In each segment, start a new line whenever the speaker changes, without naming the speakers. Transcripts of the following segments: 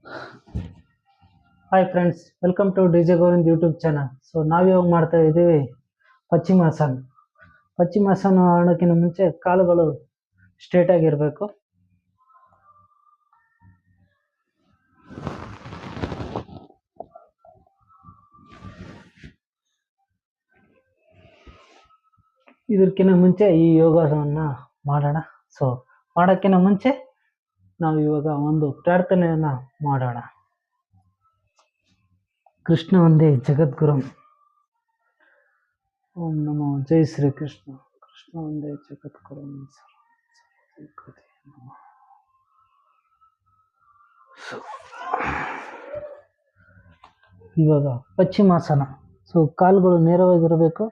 Hi friends, welcome to DJ Govind YouTube channel. So ನಾವಿವಾಗ ಮಾಡ್ತಾ ಇದ್ದೀವಿ ಪಶ್ಚಿಮಾಸನ. ಪಶ್ಚಿಮಾಸನ ಮಾಡೋಕ್ಕಿಂತ ಮುಂಚೆ ಕಾಲುಗಳು ಸ್ಟ್ರೇಟ್ ಆಗಿರಬೇಕು. ಇದಕ್ಕಿಂತ ಮುಂಚೆ ಈ ಯೋಗಾಸನವನ್ನು ಮಾಡೋಣ. ಸೊ ಮಾಡೋಕ್ಕಿಂತ ಮುಂಚೆ ನಾವು ಇವಾಗ ಒಂದು ಪ್ರಾರ್ಥನೆಯನ್ನು ಮಾಡೋಣ. ಕೃಷ್ಣ ಒಂದೇ ಜಗದ್ಗುರು. ಓಂ ನಮೋ ಜೈ ಶ್ರೀ ಕೃಷ್ಣ. ಕೃಷ್ಣ ಒಂದೇ ಜಗದ್ಗುರು. ಇವಾಗ ಪಶ್ಚಿಮಾಸನ. ಸೊ ಕಾಲುಗಳು ನೇರವಾಗಿರಬೇಕು.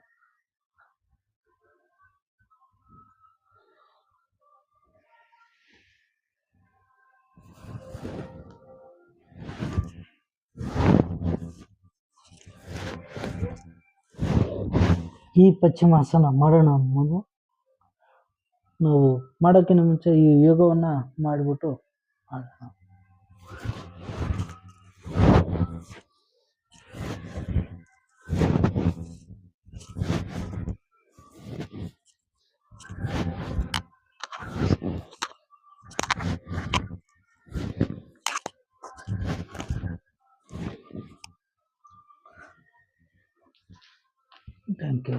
ಈ ಪಶ್ಚಿಮಾಸನ ಮಾಡೋಣ ಅನ್ನೋದು ನಾವು ಮಾಡೋಕ್ಕಿಂತ ಮುಂಚೆ ಈ ಯೋಗವನ್ನು ಮಾಡಿಬಿಟ್ಟು ಮಾಡೋಣ. Thank you.